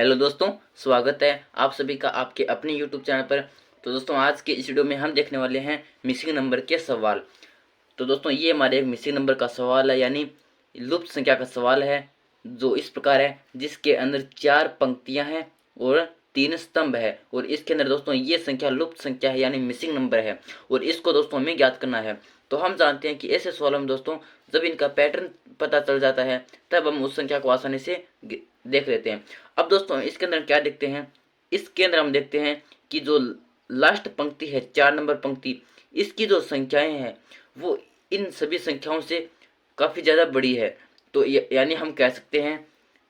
Hello दोस्तों, स्वागत है आप सभी का आपके अपने यूट्यूब चैनल पर। तो दोस्तों आज के इस वीडियो में हम देखने वाले हैं मिसिंग नंबर के सवाल। तो दोस्तों ये हमारे एक मिसिंग नंबर का सवाल है, यानी लुप्त संख्या का सवाल है, जो इस प्रकार है जिसके अंदर 4 पंक्तियां हैं और 3 स्तंभ है। और इसके अंदर दोस्तों ये संख्या लुप्त संख्या है, यानी मिसिंग नंबर है, और इसको दोस्तों हमें ज्ञात करना है। तो हम जानते हैं कि ऐसे सवालों में दोस्तों जब इनका पैटर्न पता चल जाता है तब हम उस संख्या को आसानी से देख लेते हैं। अब दोस्तों इसके अंदर क्या देखते हैं, इसके अंदर हम देखते हैं कि जो लास्ट पंक्ति है 4 नंबर पंक्ति, इसकी जो संख्याएं हैं वो इन सभी संख्याओं से काफ़ी ज़्यादा बड़ी है। तो यानी हम कह सकते हैं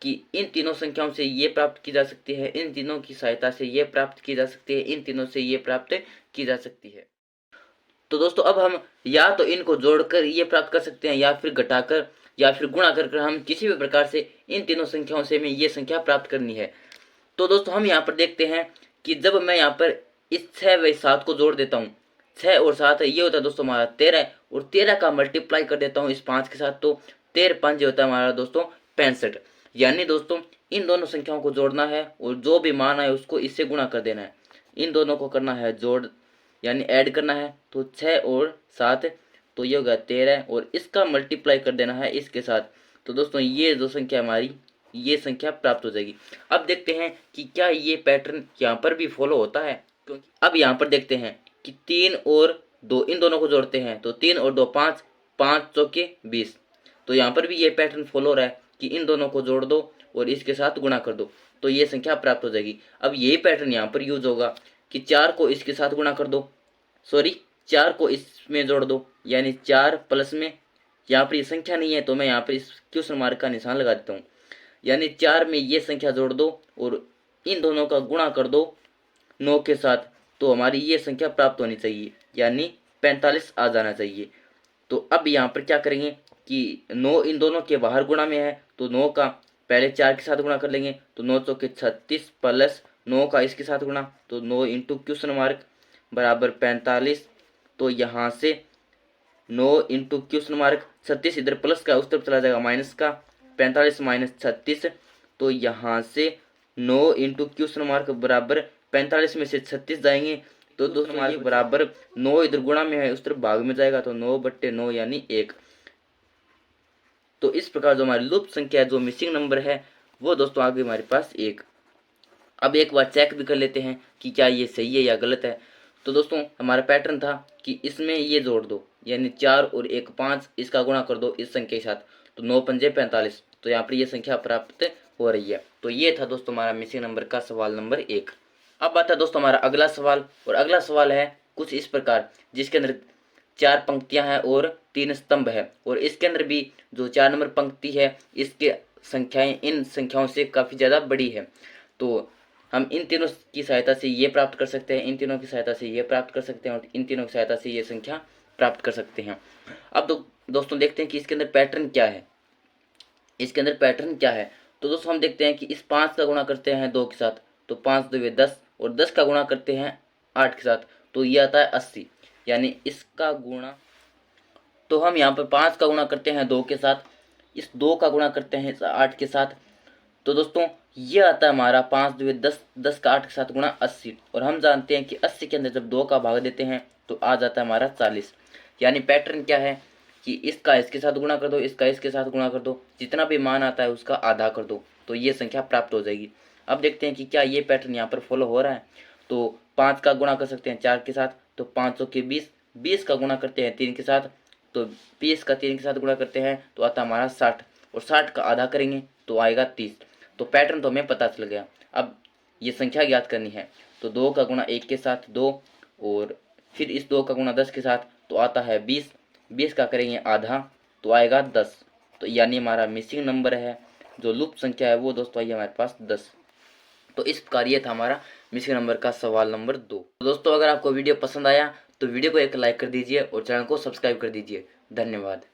कि इन तीनों संख्याओं से ये प्राप्त की जा सकती है, इन तीनों की सहायता से ये प्राप्त की जा सकती है, इन तीनों से ये प्राप्त की जा सकती है। तो दोस्तों अब हम या तो इनको जोड़कर ये प्राप्त कर सकते हैं, या फिर घटाकर, या फिर गुणा कर हम किसी भी प्रकार से इन तीनों संख्याओं से हमें ये संख्या प्राप्त करनी है। तो दोस्तों हम यहाँ पर देखते हैं कि जब मैं यहाँ पर इस 6 व 7 को जोड़ देता हूँ, 6 और 7 ये होता है दोस्तों हमारा 13, और 13 का मल्टीप्लाई कर देता हूँ इस 5 के साथ, तो 13 5 होता है हमारा दोस्तों 65। यानी दोस्तों इन दोनों संख्याओं को जोड़ना है और जो भी मान आए उसको इससे गुणा कर देना है। इन दोनों को करना है जोड़, यानी ऐड करना है। तो 6 और 7 तो ये होगा 13, और इसका मल्टीप्लाई कर देना है इसके साथ। तो दोस्तों ये जो संख्या हमारी, ये संख्या प्राप्त हो जाएगी। अब देखते हैं कि क्या ये पैटर्न यहाँ पर भी फॉलो होता है, क्योंकि अब यहाँ पर देखते हैं कि 3 और 2 इन दोनों को जोड़ते हैं, तो 3 और 2 5, 5 चौके 20। तो यहाँ पर भी ये पैटर्न फॉलो हो रहा है कि इन दोनों को जोड़ दो और इसके साथ गुणा कर दो, तो ये संख्या प्राप्त हो जाएगी। अब यही पैटर्न यहाँ पर यूज होगा कि 4 को इसके साथ गुणा कर दो, सॉरी 4 को इसमें जोड़ दो, यानी 4 प्लस में, यहाँ पर ये संख्या नहीं है तो मैं यहाँ पर इस क्वेश्चन मार्क का निशान लगा देता हूँ, यानी 4 में ये संख्या जोड़ दो और इन दोनों का गुणा कर दो 9 के साथ, तो हमारी ये संख्या प्राप्त होनी चाहिए, यानी 45 आ जाना चाहिए। तो अब यहाँ पर क्या करेंगे कि 9 इन दोनों के बाहर गुणा में है, तो 9 का पहले 4 के साथ गुणा कर लेंगे, तो 9 चौके 36 प्लस 9 का इसके साथ गुणा, तो 9 इंटू क्वेश्चन मार्क बराबर 45। तो यहाँ से 9 इंटू क्वेश्चन मार्क 36 इधर प्लस का उस तरफ चला जाएगा माइनस का, 45 माइनस 36, तो यहाँ से 9 इंटू क्वेश्चन मार्क बराबर 45 में से 36 जाएंगे, तो दोस्तों मार्क बराबर 9 इधर गुणा में है उस तरफ भाग में जाएगा, तो 9/9 यानी 1। तो इस प्रकार जो हमारी लुप्त संख्या जो मिसिंग नंबर है वो दोस्तों आ गई हमारे पास 1। अब एक बार चेक भी कर लेते हैं कि क्या ये सही है या गलत है। तो दोस्तों हमारा पैटर्न था कि इसमें ये जोड़ दो, यानी 4 और 1 5, इसका गुणा कर दो इस संख्या के साथ, तो 9 पंजे 45, तो यहाँ पर ये संख्या प्राप्त हो रही है। तो ये था दोस्तों हमारा मिसिंग नंबर का सवाल नंबर 1। अब आता है दोस्तों हमारा अगला सवाल, और अगला सवाल है कुछ इस प्रकार, जिसके अंदर 4 पंक्तियां हैं और 3 स्तंभ है, और इसके अंदर भी जो 4 नंबर पंक्ति है इसके संख्याएं इन संख्याओं से काफ़ी ज़्यादा बड़ी है। तो हम इन तीनों की सहायता से ये प्राप्त कर सकते हैं, इन तीनों की सहायता से ये प्राप्त कर सकते हैं, और इन तीनों की सहायता से ये संख्या प्राप्त कर सकते हैं। अब दोस्तों देखते हैं कि इसके अंदर पैटर्न क्या है, इसके अंदर पैटर्न क्या है। तो दोस्तों हम देखते हैं कि इस 5 का गुणा करते हैं 2 के साथ, तो 5 2 10, और 10 का गुणा करते हैं 8 के साथ, तो ये आता है 80, यानी इसका गुणा। तो हम यहाँ पर 5 का गुणा करते हैं 2 के साथ, इस 2 का गुणा करते हैं इस 8 के साथ, तो दोस्तों ये आता है हमारा 5 2 10, 10 का 8 के साथ गुणा 80। और हम जानते हैं कि 80 के अंदर जब 2 का भाग देते हैं तो आ जाता है हमारा 40। यानी पैटर्न क्या है कि इसका इसके साथ गुणा कर दो, इसका इसके साथ गुणा कर दो, जितना भी मान आता है उसका आधा कर दो, तो ये संख्या प्राप्त हो जाएगी। अब देखते हैं कि क्या ये पैटर्न यहाँ पर फॉलो हो रहा है। तो 5 का गुणा कर सकते हैं 4 के साथ, तो 5 के 20, 20 का गुणा करते हैं 3 के साथ, तो 20 का 3 के साथ गुणा करते हैं तो आता हमारा 60, और 60 का आधा करेंगे तो आएगा 30। तो पैटर्न तो हमें पता चल गया। अब ये संख्या ज्ञात करनी है, तो 2 का गुणा 1 के साथ 2, और फिर इस 2 का गुणा 10 के साथ तो आता है 20, 20 का करेंगे आधा तो आएगा 10। तो यानी हमारा मिसिंग नंबर है, जो लुप्त संख्या है वो दोस्तों आई हमारे पास 10। तो इस प्रकार ये था हमारा मिसिंग नंबर का सवाल नंबर 2। तो दोस्तों अगर आपको वीडियो पसंद आया तो वीडियो को एक लाइक कर दीजिए और चैनल को सब्सक्राइब कर दीजिए। धन्यवाद।